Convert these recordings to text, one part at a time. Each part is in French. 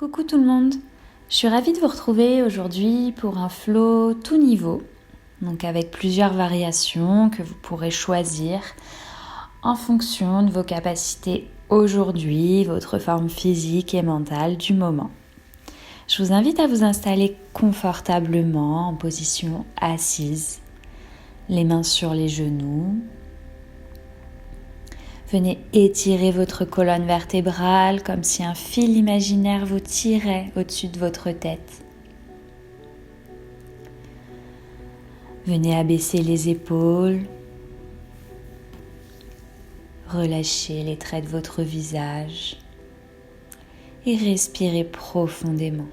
Coucou tout le monde, je suis ravie de vous retrouver aujourd'hui pour un flow tout niveau, donc avec plusieurs variations que vous pourrez choisir en fonction de vos capacités aujourd'hui, votre forme physique et mentale du moment. Je vous invite à vous installer confortablement en position assise, les mains sur les genoux. Venez étirer votre colonne vertébrale comme si un fil imaginaire vous tirait au-dessus de votre tête. Venez abaisser les épaules. Relâchez les traits de votre visage et respirez profondément.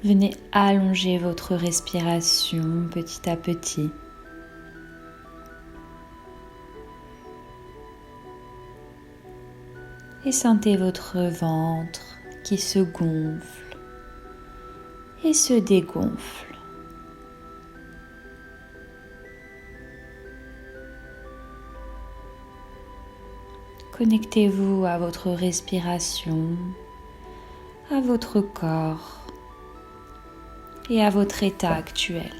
Venez allonger votre respiration petit à petit. Et sentez votre ventre qui se gonfle et se dégonfle. Connectez-vous à votre respiration, à votre corps et à votre état actuel.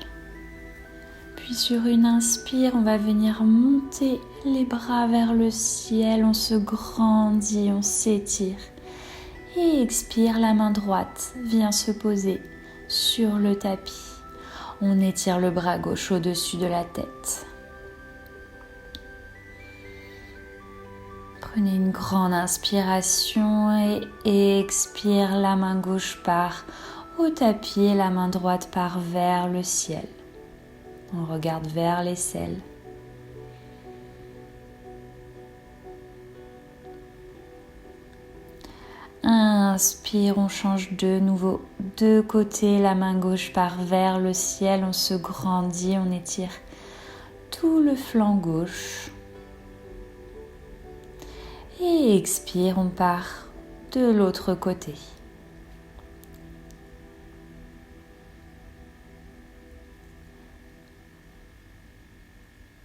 Puis sur une inspire, on va venir monter les bras vers le ciel, on se grandit, on s'étire. Et expire, la main droite vient se poser sur le tapis. On étire le bras gauche au-dessus de la tête. Prenez une grande inspiration et expire, la main gauche part au tapis et la main droite part vers le ciel. On regarde vers les ciels. Inspire, on change de nouveau de côté, la main gauche part vers le ciel, on se grandit, on étire tout le flanc gauche. Et expire, on part de l'autre côté.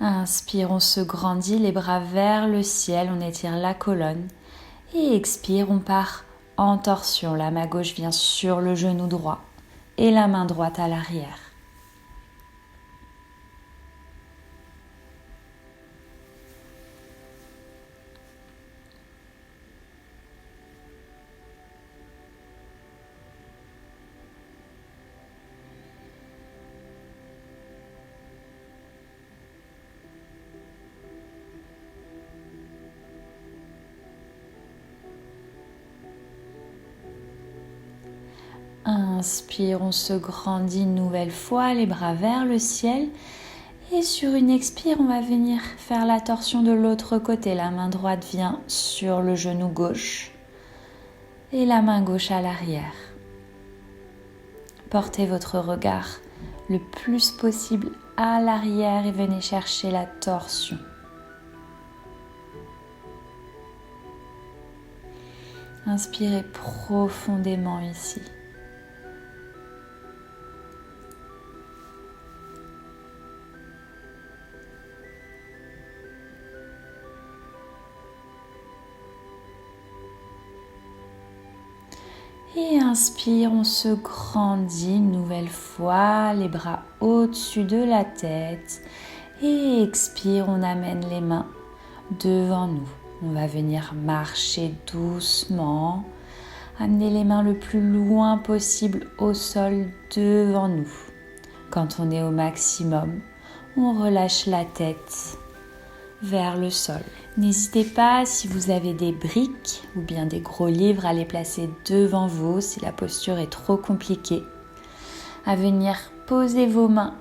Inspire, on se grandit, les bras vers le ciel, on étire la colonne. Et expire, on part en torsion. La main gauche vient sur le genou droit et la main droite à l'arrière. Inspire, on se grandit une nouvelle fois, les bras vers le ciel. Et sur une expire, on va venir faire la torsion de l'autre côté. La main droite vient sur le genou gauche et la main gauche à l'arrière. Portez votre regard le plus possible à l'arrière et venez chercher la torsion. Inspirez profondément ici. Et inspire, on se grandit une nouvelle fois, les bras au-dessus de la tête. Et expire, on amène les mains devant nous. On va venir marcher doucement, amener les mains le plus loin possible au sol devant nous. Quand on est au maximum, on relâche la tête vers le sol. N'hésitez pas, si vous avez des briques ou bien des gros livres, à les placer devant vous si la posture est trop compliquée. À venir poser vos mains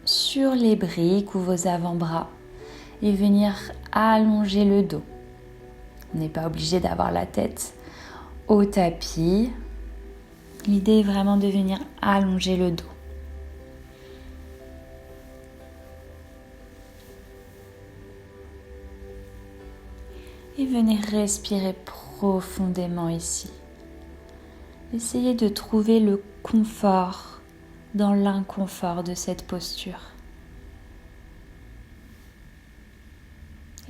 sur les briques ou vos avant-bras et venir allonger le dos. On n'est pas obligé d'avoir la tête au tapis. L'idée est vraiment de venir allonger le dos. Et venez respirer profondément ici. Essayez de trouver le confort dans l'inconfort de cette posture.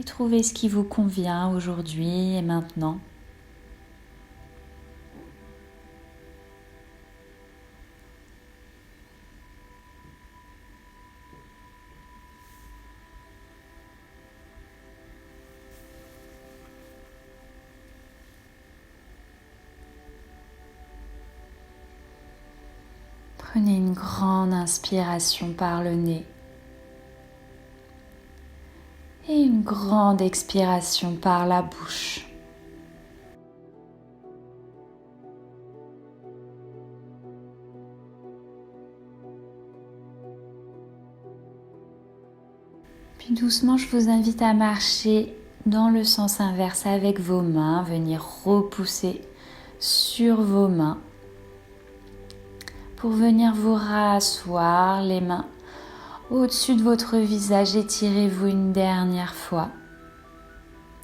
et trouvez ce qui vous convient aujourd'hui et maintenant. Prenez une grande inspiration par le nez et une grande expiration par la bouche. Puis doucement, je vous invite à marcher dans le sens inverse avec vos mains, venir repousser sur vos mains pour venir vous rasseoir, les mains au-dessus de votre visage. Étirez-vous une dernière fois.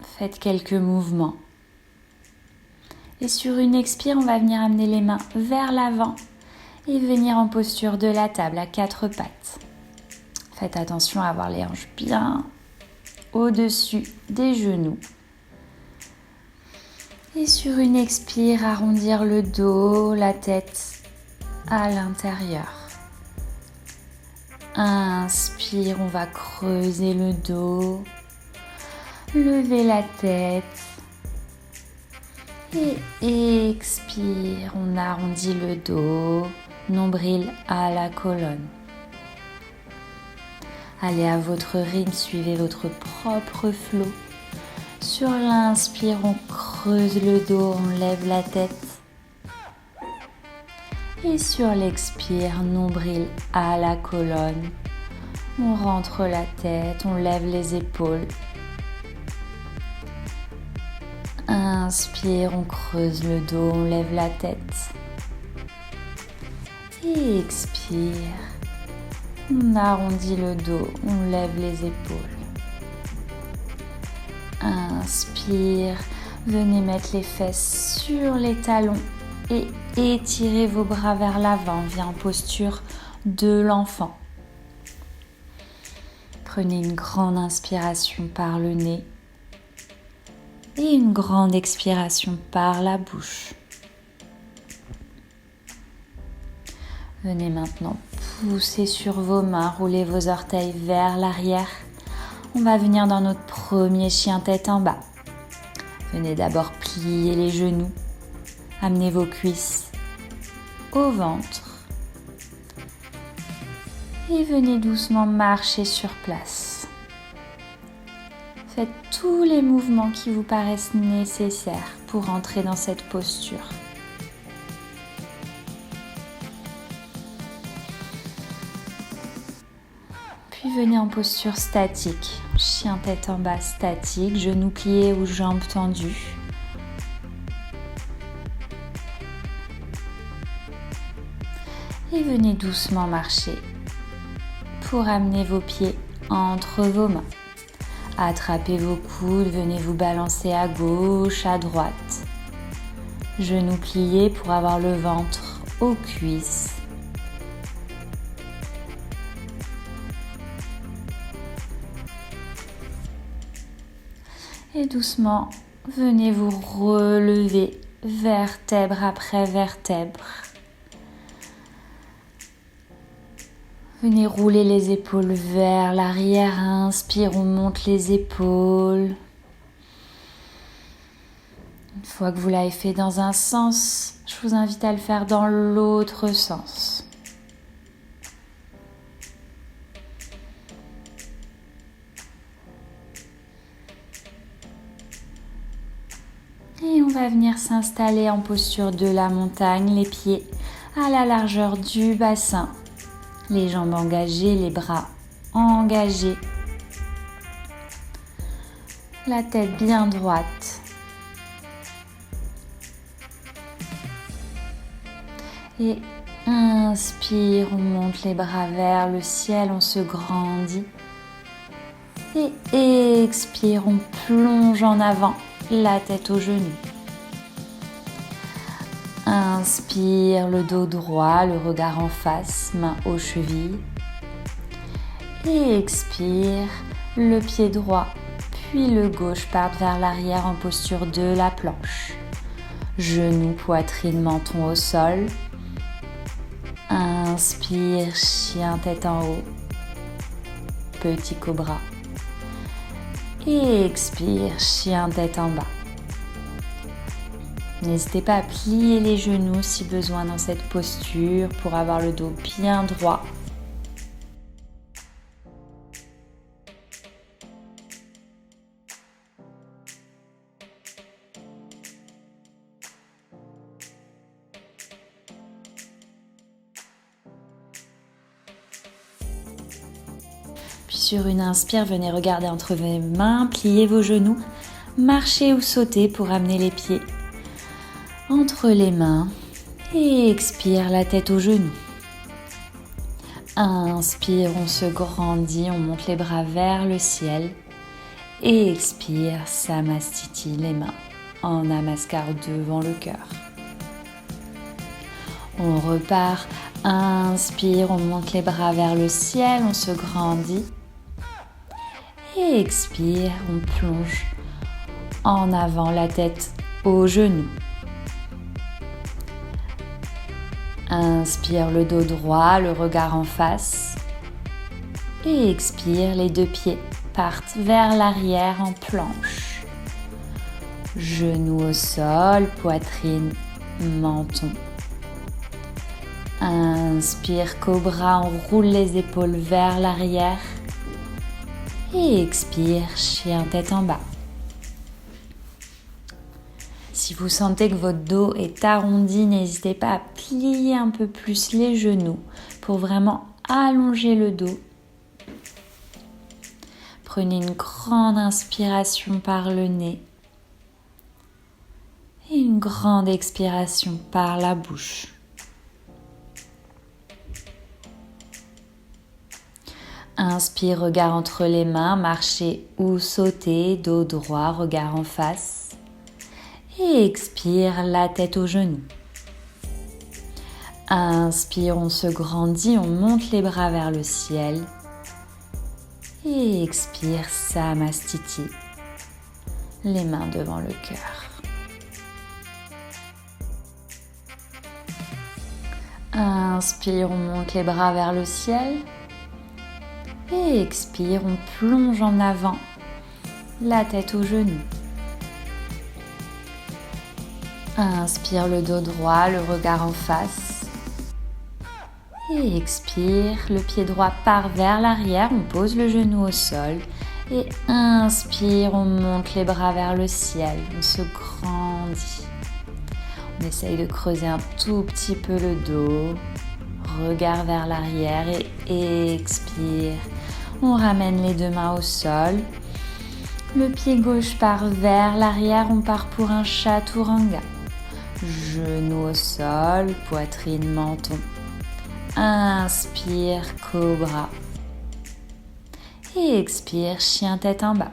Faites quelques mouvements. Et sur une expire, on va venir amener les mains vers l'avant et venir en posture de la table à 4 pattes. Faites attention à avoir les hanches bien au-dessus des genoux. Et sur une expire, arrondir le dos, la tête à l'intérieur. Inspire, on va creuser le dos, lever la tête. Et expire, on arrondit le dos, nombril à la colonne. Allez à votre rythme, suivez votre propre flot. Sur l'inspire, on creuse le dos, on lève la tête. Et sur l'expire, nombril à la colonne. On rentre la tête, on lève les épaules. Inspire, on creuse le dos, on lève la tête. Et expire, on arrondit le dos, on lève les épaules. Inspire, venez mettre les fesses sur les talons et étirez vos bras vers l'avant. Viens en posture de l'enfant. Prenez une grande inspiration par le nez et une grande expiration par la bouche. Venez maintenant pousser sur vos mains, roulez vos orteils vers l'arrière. On va venir dans notre premier chien tête en bas. Venez d'abord plier les genoux, amenez vos cuisses au ventre et venez doucement marcher sur place. Faites tous les mouvements qui vous paraissent nécessaires pour entrer dans cette posture. Puis venez en posture statique, chien tête en bas statique, genoux pliés ou jambes tendues. Et venez doucement marcher pour amener vos pieds entre vos mains. Attrapez vos coudes, venez vous balancer à gauche, à droite. Genoux pliés pour avoir le ventre aux cuisses. Et doucement, venez vous relever vertèbre après vertèbre. Venez rouler les épaules vers l'arrière. Inspire, on monte les épaules. Une fois que vous l'avez fait dans un sens, je vous invite à le faire dans l'autre sens. Et on va venir s'installer en posture de la montagne, les pieds à la largeur du bassin. Les jambes engagées, les bras engagés. La tête bien droite. Et inspire, on monte les bras vers le ciel, on se grandit. Et expire, on plonge en avant, la tête aux genoux. Inspire, le dos droit, le regard en face, main aux chevilles. Et expire, le pied droit, puis le gauche parte vers l'arrière en posture de la planche. Genoux, poitrine, menton au sol. Inspire, chien tête en haut. Petit cobra. Et expire, chien tête en bas. N'hésitez pas à plier les genoux si besoin dans cette posture pour avoir le dos bien droit. Puis sur une inspire, venez regarder entre vos mains, pliez vos genoux, marchez ou sautez pour amener les pieds entre les mains et expire la tête aux genoux. Inspire, on se grandit, on monte les bras vers le ciel et expire, Samastiti, les mains en namaskar devant le cœur. On repart, inspire, on monte les bras vers le ciel, on se grandit et expire, on plonge en avant la tête aux genoux. Inspire, le dos droit, le regard en face. Et expire, les deux pieds partent vers l'arrière en planche. Genoux au sol, poitrine, menton. Inspire, cobra, on roule les épaules vers l'arrière. Et expire, chien tête en bas. Si vous sentez que votre dos est arrondi, n'hésitez pas à plier un peu plus les genoux pour vraiment allonger le dos. Prenez une grande inspiration par le nez et une grande expiration par la bouche. Inspire, regard entre les mains, marchez ou sautez, dos droit, regard en face. Et expire, la tête aux genoux. Inspire, on se grandit, on monte les bras vers le ciel. Et expire, Samastiti, les mains devant le cœur. Inspire, on monte les bras vers le ciel. Et expire, on plonge en avant, la tête aux genoux. Inspire, le dos droit, le regard en face. Et expire, le pied droit part vers l'arrière, on pose le genou au sol. Et inspire, on monte les bras vers le ciel, on se grandit. On essaye de creuser un tout petit peu le dos. Regard vers l'arrière et expire. On ramène les deux mains au sol. Le pied gauche part vers l'arrière, on part pour un chaturanga. Genoux au sol, poitrine, menton. Inspire, cobra. Et expire, chien tête en bas.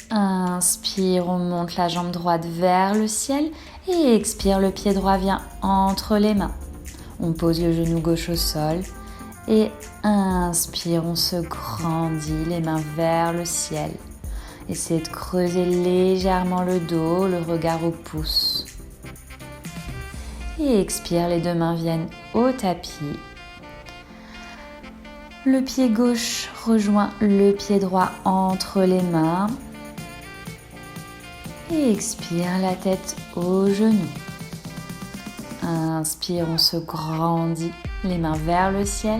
Inspire, on monte la jambe droite vers le ciel et expire, le pied droit vient entre les mains. On pose le genou gauche au sol et inspire, on se grandit, les mains vers le ciel. Essayez de creuser légèrement le dos, le regard au pouce. Et expire, les deux mains viennent au tapis. Le pied gauche rejoint le pied droit entre les mains. Et expire, la tête aux genoux. Inspire, on se grandit, les mains vers le ciel.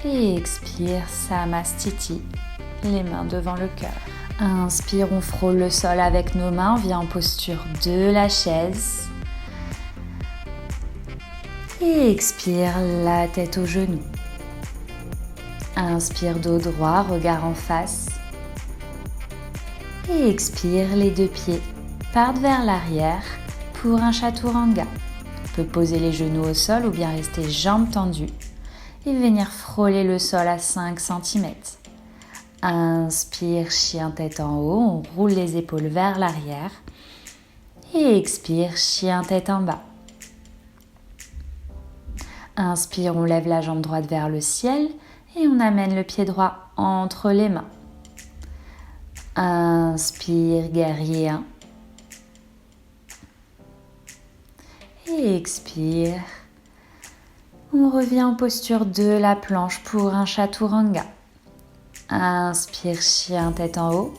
Et expire, Samastiti, les mains devant le cœur. Inspire, on frôle le sol avec nos mains, on vient en posture de la chaise. Et expire, la tête aux genoux. Inspire, dos droit, regard en face. Et expire, les deux pieds partent vers l'arrière pour un chaturanga. On peut poser les genoux au sol ou bien rester jambes tendues et venir frôler le sol à 5 cm. Inspire, chien tête en haut, on roule les épaules vers l'arrière. Et expire, chien tête en bas. Inspire, on lève la jambe droite vers le ciel et on amène le pied droit entre les mains. Inspire, guerrier 1. Et expire. On revient en posture de la planche pour un chaturanga. Inspire, chien tête en haut.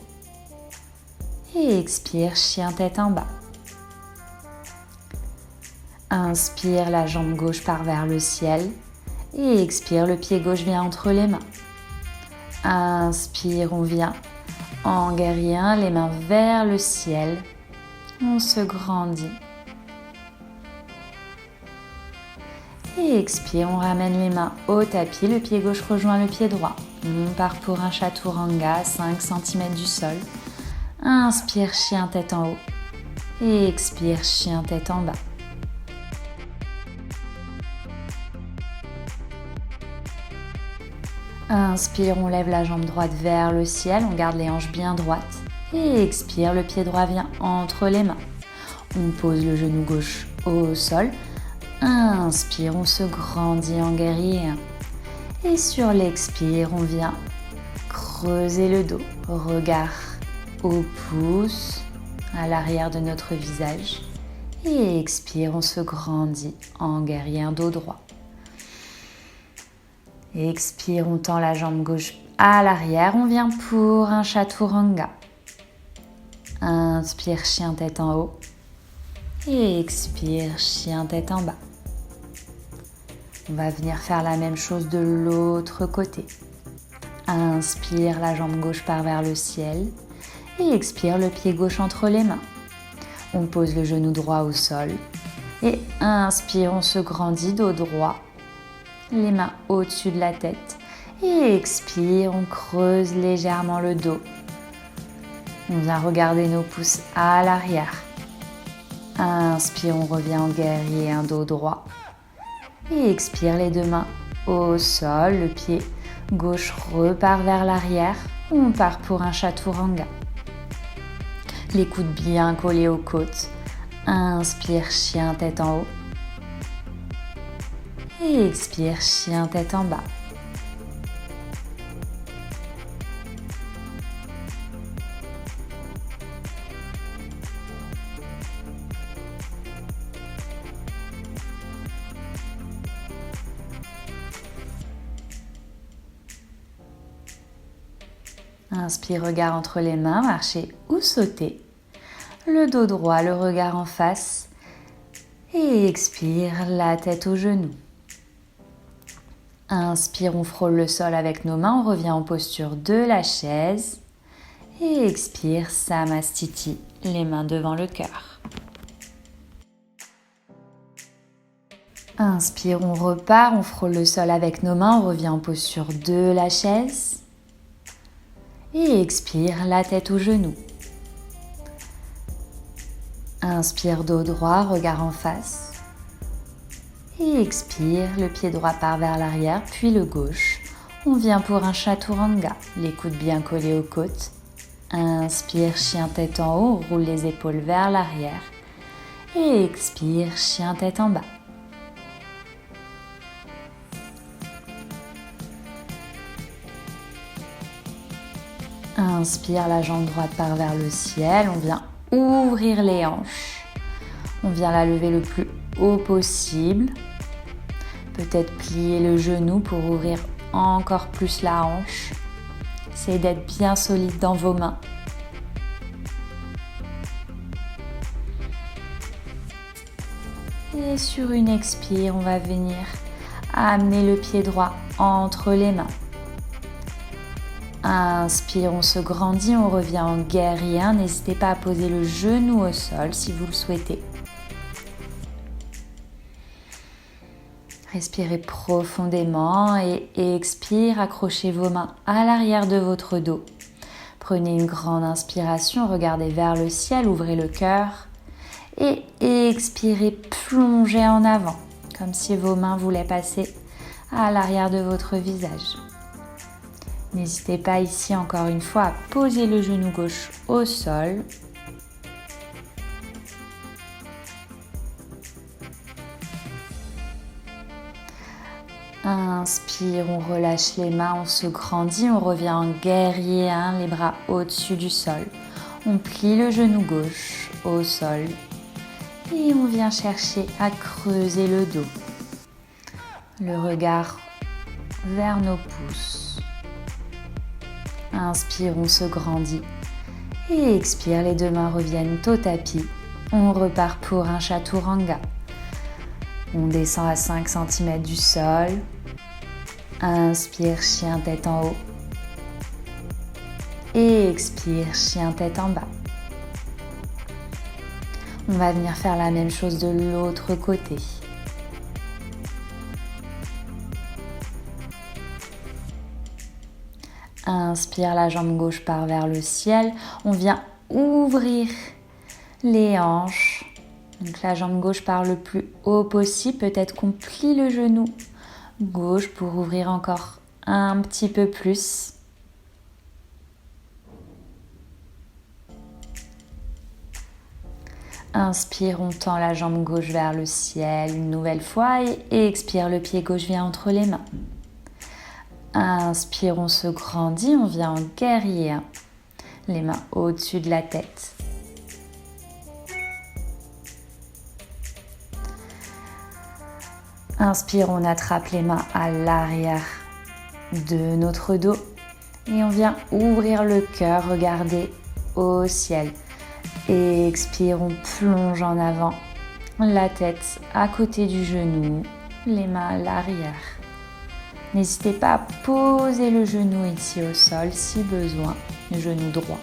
Et expire, chien tête en bas. Inspire, la jambe gauche part vers le ciel. Et expire, le pied gauche vient entre les mains. Inspire, on vient en guerrier 1, les mains vers le ciel. On se grandit. Et expire, on ramène les mains au tapis, le pied gauche rejoint le pied droit. On part pour un chaturanga à 5 cm du sol. Inspire, chien tête en haut. Et expire, chien tête en bas. Inspire, on lève la jambe droite vers le ciel, on garde les hanches bien droites. Et expire, le pied droit vient entre les mains. On pose le genou gauche au sol. Inspire, on se grandit en guerrier 1. Et sur l'expire, on vient creuser le dos. Regard au pouce, à l'arrière de notre visage. Et expire, on se grandit en guerrier 1, dos droit. Expire, on tend la jambe gauche à l'arrière. On vient pour un chaturanga. Inspire, chien tête en haut. Et expire, chien tête en bas. On va venir faire la même chose de l'autre côté. Inspire, la jambe gauche part vers le ciel. Et expire, le pied gauche entre les mains. On pose le genou droit au sol. Et inspire, on se grandit, dos droit. Les mains au-dessus de la tête. Et expire, on creuse légèrement le dos. On vient regarder nos pouces à l'arrière. Inspire, on revient en guerrier, un dos droit. Et expire, les deux mains au sol. Le pied gauche repart vers l'arrière. On part pour un chaturanga. Les coudes bien collés aux côtes. Inspire, chien tête en haut. Et expire, chien tête en bas. Inspire, regard entre les mains, marcher ou sauter. Le dos droit, le regard en face. Et expire, la tête aux genoux. Inspire, on frôle le sol avec nos mains, on revient en posture de la chaise. Et expire, Samastiti, les mains devant le cœur. Inspire, on repart, on frôle le sol avec nos mains, on revient en posture de la chaise. Et expire, la tête aux genoux. Inspire, dos droit, regard en face. Et expire, le pied droit part vers l'arrière, puis le gauche. On vient pour un chaturanga, les coudes bien collés aux côtes. Inspire, chien tête en haut, roule les épaules vers l'arrière. Et expire, chien tête en bas. Inspire, la jambe droite part vers le ciel. On vient ouvrir les hanches. On vient la lever le plus haut possible. Peut-être plier le genou pour ouvrir encore plus la hanche. Essayez d'être bien solide dans vos mains. Et sur une expire, on va venir amener le pied droit entre les mains. Inspire, on se grandit, on revient en guerrier 1. N'hésitez pas à poser le genou au sol si vous le souhaitez. Respirez profondément et expire, accrochez vos mains à l'arrière de votre dos. Prenez une grande inspiration, regardez vers le ciel, ouvrez le cœur et expirez, plongez en avant, comme si vos mains voulaient passer à l'arrière de votre visage. N'hésitez pas ici encore une fois à poser le genou gauche au sol. Inspire, on relâche les mains, on se grandit, on revient en guerrier 1, les bras au-dessus du sol. On plie le genou gauche au sol et on vient chercher à creuser le dos. Le regard vers nos pouces. Inspire, on se grandit et expire, les deux mains reviennent au tapis. On repart pour un chaturanga. On descend à 5 cm du sol. Inspire, chien tête en haut. Et expire, chien tête en bas. On va venir faire la même chose de l'autre côté. Inspire, la jambe gauche part vers le ciel. On vient ouvrir les hanches. Donc la jambe gauche part le plus haut possible. Peut-être qu'on plie le genou gauche pour ouvrir encore un petit peu plus. Inspire, on tend la jambe gauche vers le ciel une nouvelle fois et expire, le pied gauche vient entre les mains. Inspire, on se grandit, on vient en guerrier 1. Les mains au-dessus de la tête. Inspire, on attrape les mains à l'arrière de notre dos et on vient ouvrir le cœur, regarder au ciel. Et expire, on plonge en avant, la tête à côté du genou, les mains à l'arrière. N'hésitez pas à poser le genou ici au sol si besoin, le genou droit.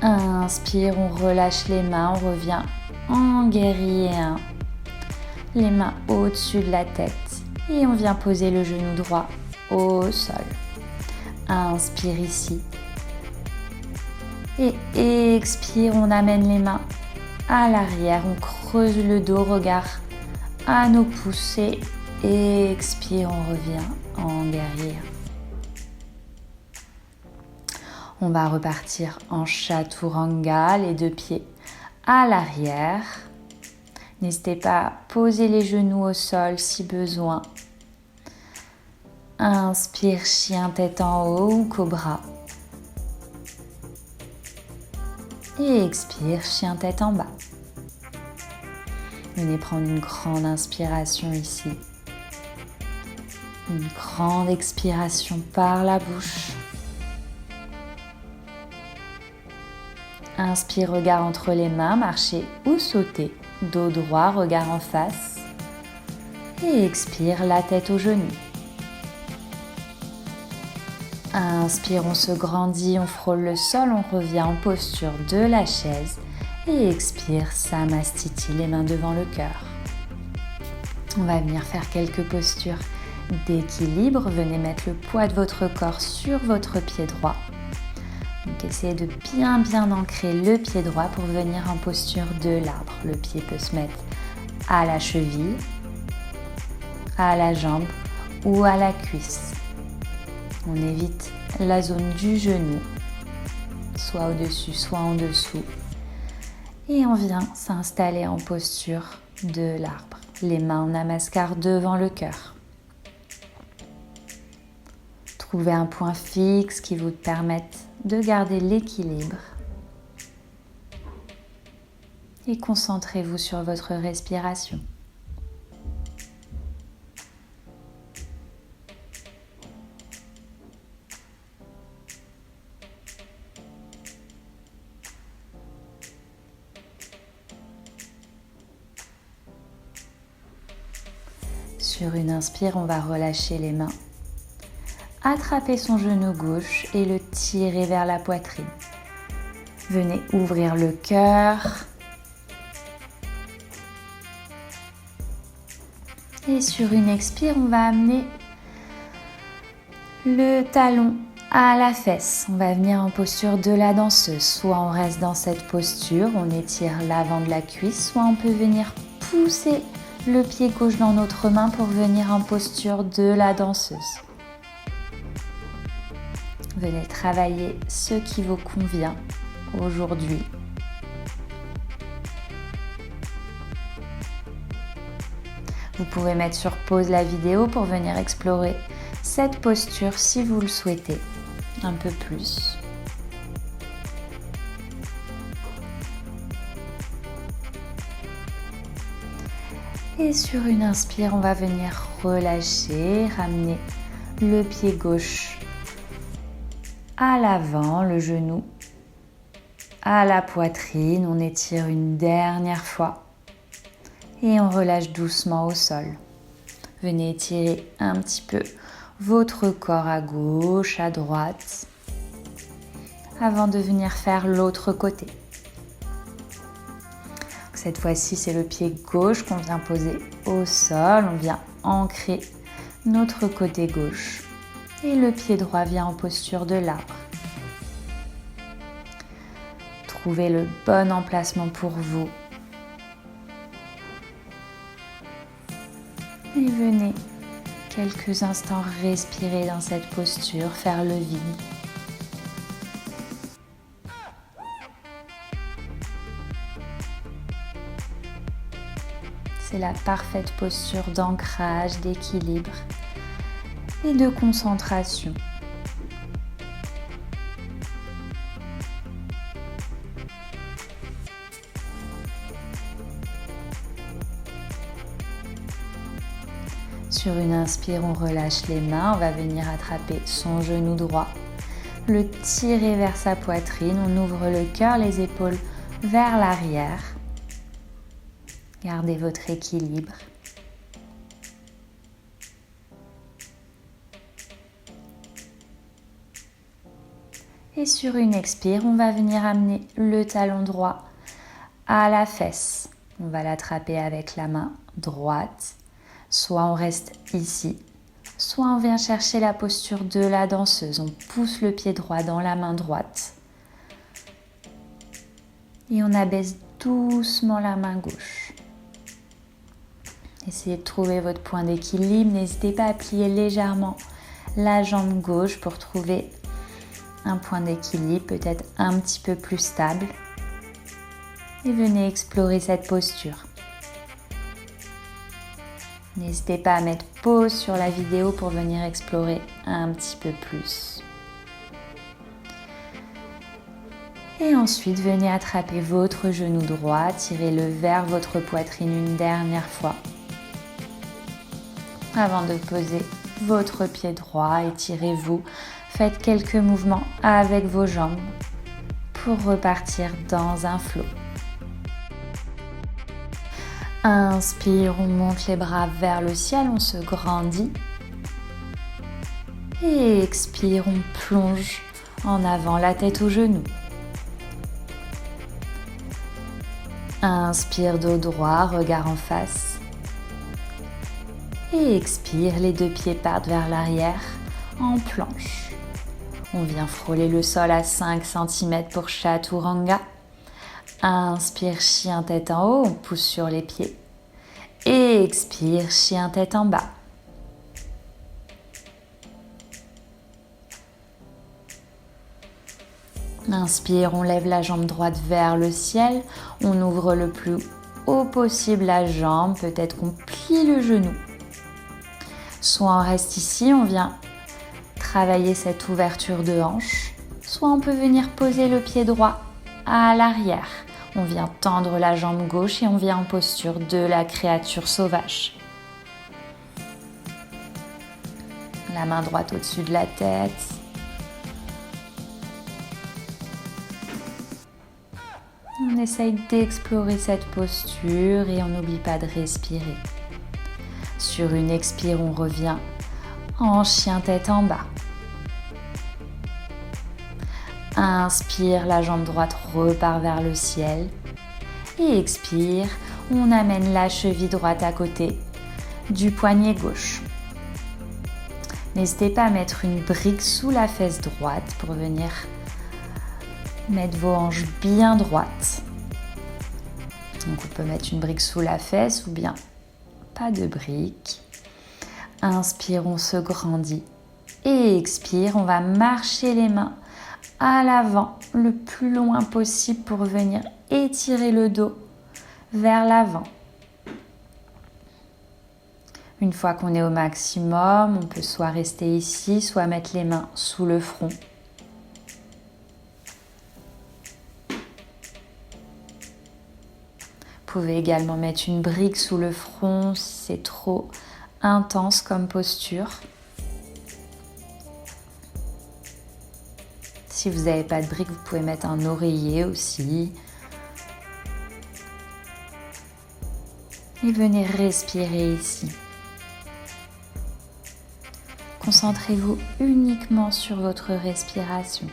Inspire, on relâche les mains, on revient en guerrier 1. Les mains au-dessus de la tête et on vient poser le genou droit au sol. Inspire ici. Et expire, on amène les mains à l'arrière, on creuse le dos, regard à nos pouces et expire, on revient en guerrier. On va repartir en chaturanga, les deux pieds à l'arrière. N'hésitez pas à poser les genoux au sol si besoin. Inspire, chien tête en haut ou cobra. Et expire, chien tête en bas. Venez prendre une grande inspiration ici. Une grande expiration par la bouche. Inspire, regard entre les mains, marcher ou sauter. Dos droit, regard en face. Et expire, la tête aux genoux. Inspire, on se grandit, on frôle le sol, on revient en posture de la chaise. Et expire, Samastiti, les mains devant le cœur. On va venir faire quelques postures d'équilibre. Venez mettre le poids de votre corps sur votre pied droit. Donc essayez de bien ancrer le pied droit pour venir en posture de l'arbre. Le pied peut se mettre à la cheville, à la jambe ou à la cuisse. On évite la zone du genou, soit au-dessus, soit en dessous. Et on vient s'installer en posture de l'arbre. Les mains en namaskar devant le cœur. Trouvez un point fixe qui vous permette de garder l'équilibre. Et concentrez-vous sur votre respiration. Sur une inspire, on va relâcher les mains. Attrapez son genou gauche et le tirer vers la poitrine. Venez ouvrir le cœur. Et sur une expire, on va amener le talon à la fesse. On va venir en posture de la danseuse. Soit on reste dans cette posture, on étire l'avant de la cuisse, soit on peut venir pousser le pied gauche dans notre main pour venir en posture de la danseuse. Venez travailler ce qui vous convient aujourd'hui. Vous pouvez mettre sur pause la vidéo pour venir explorer cette posture si vous le souhaitez un peu plus. Et sur une inspire, on va venir relâcher, ramener le pied gauche à l'avant, le genou à la poitrine. On étire une dernière fois. Et on relâche doucement au sol. Venez étirer un petit peu votre corps à gauche, à droite, avant de venir faire l'autre côté. Cette fois-ci, c'est le pied gauche qu'on vient poser au sol. On vient ancrer notre côté gauche. Et le pied droit vient en posture de l'arbre. Trouvez le bon emplacement pour vous. Et venez quelques instants respirer dans cette posture, faire le vide. C'est la parfaite posture d'ancrage, d'équilibre et de concentration. Sur une inspire, on relâche les mains, on va venir attraper son genou droit, le tirer vers sa poitrine, on ouvre le cœur, les épaules vers l'arrière. Gardez votre équilibre. Et sur une expire, on va venir amener le talon droit à la fesse. On va l'attraper avec la main droite. Soit on reste ici, soit on vient chercher la posture de la danseuse. On pousse le pied droit dans la main droite. Et on abaisse doucement la main gauche. Essayez de trouver votre point d'équilibre. N'hésitez pas à plier légèrement la jambe gauche pour trouver un point d'équilibre, peut-être un petit peu plus stable. Et venez explorer cette posture. N'hésitez pas à mettre pause sur la vidéo pour venir explorer un petit peu plus. Et ensuite, venez attraper votre genou droit, tirez-le vers votre poitrine une dernière fois. Avant de poser votre pied droit, étirez-vous. Faites quelques mouvements avec vos jambes pour repartir dans un flot. Inspire, on monte les bras vers le ciel, on se grandit. Et expire, on plonge en avant, la tête aux genoux. Inspire, dos droit, regard en face. Et expire, les deux pieds partent vers l'arrière en planche. On vient frôler le sol à 5 cm pour Chaturanga. Inspire, chien tête en haut, on pousse sur les pieds. Et expire, chien tête en bas. Inspire, on lève la jambe droite vers le ciel. On ouvre le plus haut possible la jambe. Peut-être qu'on plie le genou. Soit on reste ici, on vient travailler cette ouverture de hanche. Soit on peut venir poser le pied droit à l'arrière. On vient tendre la jambe gauche et on vient en posture de la créature sauvage. La main droite au-dessus de la tête. On essaye d'explorer cette posture et on n'oublie pas de respirer. Sur une expire, on revient en chien tête en bas. Inspire, la jambe droite repart vers le ciel. Et expire, on amène la cheville droite à côté du poignet gauche. N'hésitez pas à mettre une brique sous la fesse droite pour venir mettre vos hanches bien droites. Donc on peut mettre une brique sous la fesse ou bien pas de brique. Inspire, on se grandit. Et expire, on va marcher les mains à l'avant le plus loin possible pour venir étirer le dos vers l'avant. Une fois qu'on est au maximum, on peut soit rester ici, soit mettre les mains sous le front. Vous pouvez également mettre une brique sous le front si c'est trop intense comme posture. Si vous n'avez pas de brique, vous pouvez mettre un oreiller aussi. Et venez respirer ici. Concentrez-vous uniquement sur votre respiration.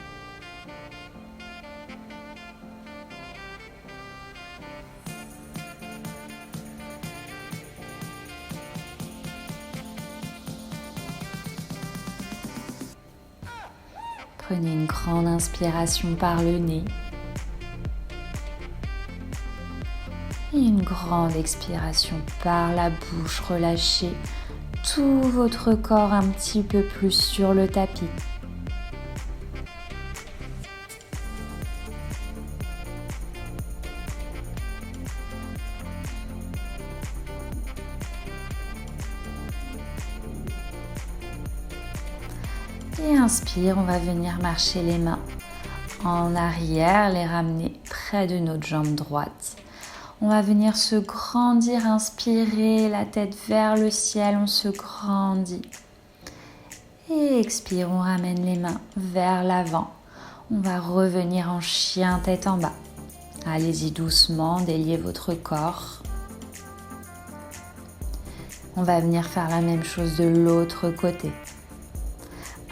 Prenez une grande inspiration par le nez et une grande expiration par la bouche. Relâchez tout votre corps un petit peu plus sur le tapis. Et inspire, on va venir marcher les mains en arrière, les ramener près de notre jambe droite. On va venir se grandir, inspirer, la tête vers le ciel, on se grandit. Et expire, on ramène les mains vers l'avant. On va revenir en chien tête en bas. Allez-y doucement, déliez votre corps. On va venir faire la même chose de l'autre côté.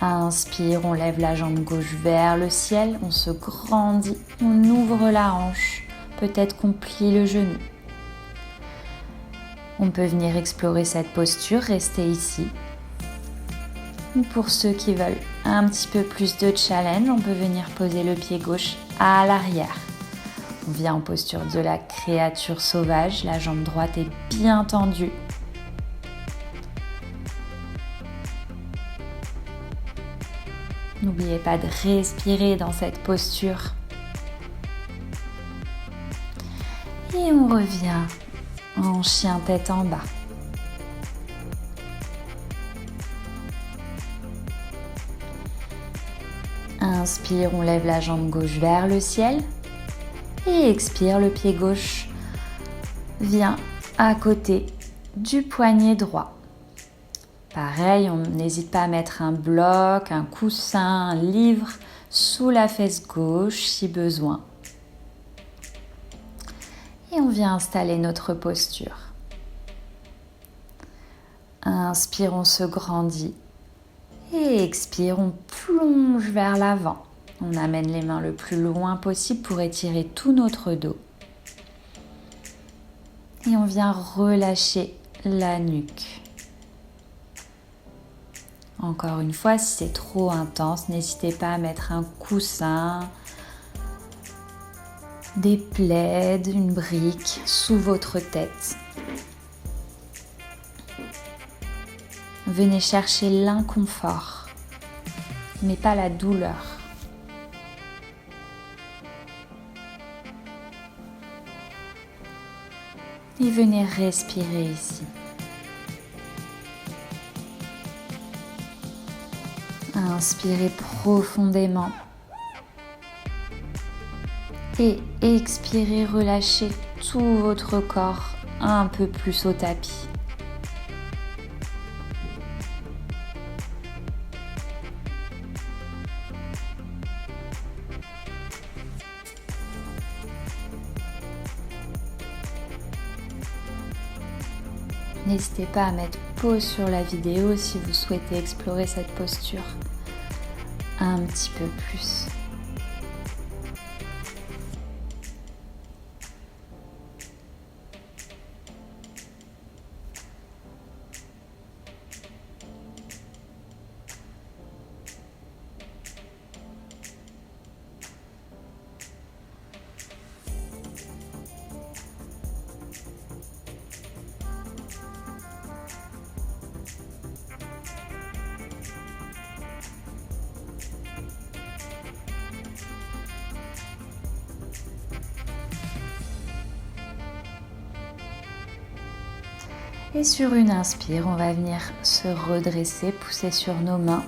Inspire, on lève la jambe gauche vers le ciel, on se grandit, on ouvre la hanche, peut-être qu'on plie le genou. On peut venir explorer cette posture, rester ici. Ou pour ceux qui veulent un petit peu plus de challenge, on peut venir poser le pied gauche à l'arrière. On vient en posture de la créature sauvage, la jambe droite est bien tendue. N'oubliez pas de respirer dans cette posture. Et on revient en chien tête en bas. Inspire, on lève la jambe gauche vers le ciel. Et expire, le pied gauche vient à côté du poignet droit. Pareil, on n'hésite pas à mettre un bloc, un coussin, un livre sous la fesse gauche si besoin. Et on vient installer notre posture. Inspire, on se grandit. Et expire, on plonge vers l'avant. On amène les mains le plus loin possible pour étirer tout notre dos. Et on vient relâcher la nuque. Encore une fois, si c'est trop intense, n'hésitez pas à mettre un coussin, des plaids, une brique sous votre tête. Venez chercher l'inconfort, mais pas la douleur. Et venez respirer ici. Inspirez profondément. Et expirez, relâchez tout votre corps un peu plus au tapis. N'hésitez pas à mettre pause sur la vidéo si vous souhaitez explorer cette posture un petit peu plus. Et sur une inspire, on va venir se redresser, pousser sur nos mains.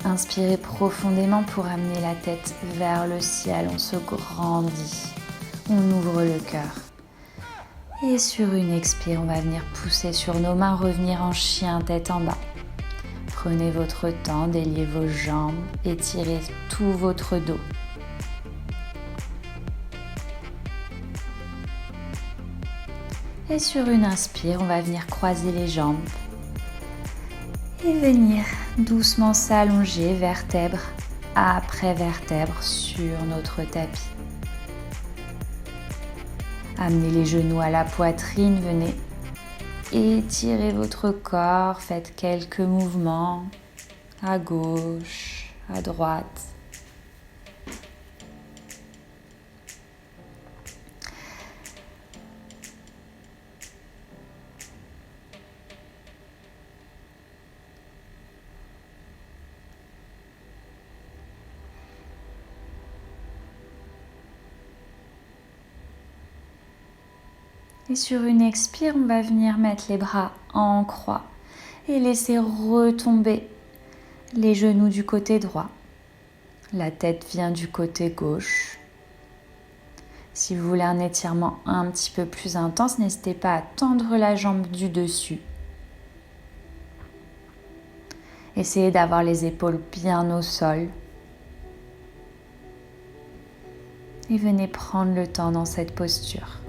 Inspirez profondément pour amener la tête vers le ciel, on se grandit, on ouvre le cœur. Et sur une expire, on va venir pousser sur nos mains, revenir en chien, tête en bas. Prenez votre temps, déliez vos jambes, étirez tout votre dos. Et sur une inspire, on va venir croiser les jambes et venir doucement s'allonger vertèbre après vertèbre sur notre tapis. Amenez les genoux à la poitrine, venez étirer votre corps, faites quelques mouvements à gauche, à droite. Et sur une expire, on va venir mettre les bras en croix et laisser retomber les genoux du côté droit. La tête vient du côté gauche. Si vous voulez un étirement un petit peu plus intense, n'hésitez pas à tendre la jambe du dessus. Essayez d'avoir les épaules bien au sol. Et venez prendre le temps dans cette posture.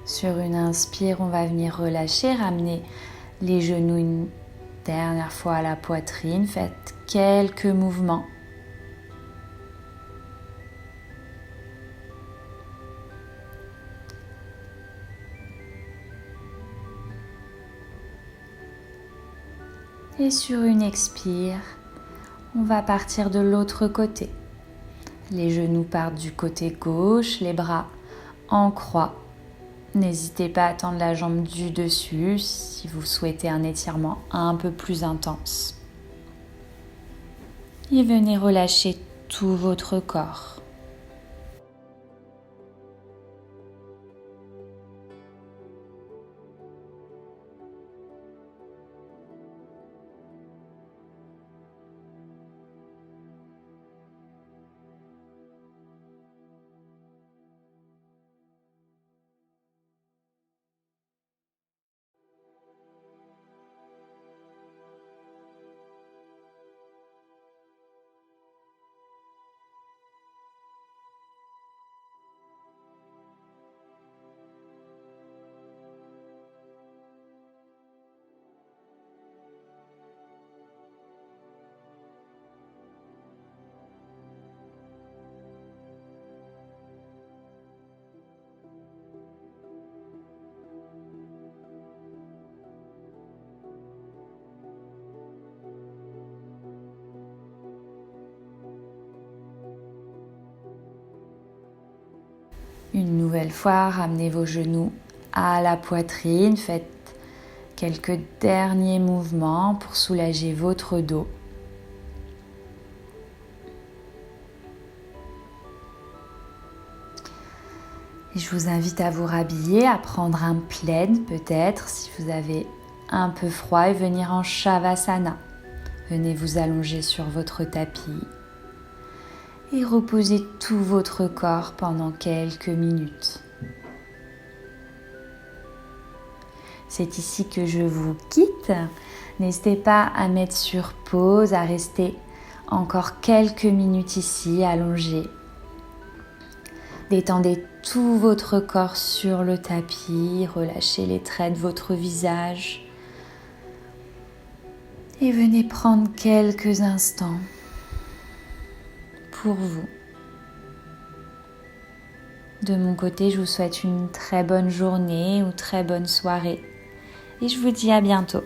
Sur une inspire, on va venir relâcher, ramener les genoux une dernière fois à la poitrine. Faites quelques mouvements. Et sur une expire, on va partir de l'autre côté. Les genoux partent du côté gauche, les bras en croix. N'hésitez pas à tendre la jambe du dessus si vous souhaitez un étirement un peu plus intense. Et venez relâcher tout votre corps. Une nouvelle fois, ramenez vos genoux à la poitrine. Faites quelques derniers mouvements pour soulager votre dos. Et je vous invite à vous rhabiller, à prendre un plaid peut-être si vous avez un peu froid et venir en Shavasana. Venez vous allonger sur votre tapis et reposez tout votre corps pendant quelques minutes. C'est ici que je vous quitte. N'hésitez pas à mettre sur pause, à rester encore quelques minutes ici, allongés. Détendez tout votre corps sur le tapis, relâchez les traits de votre visage et venez prendre quelques instants pour vous. De mon côté, je vous souhaite une très bonne journée ou très bonne soirée et je vous dis à bientôt.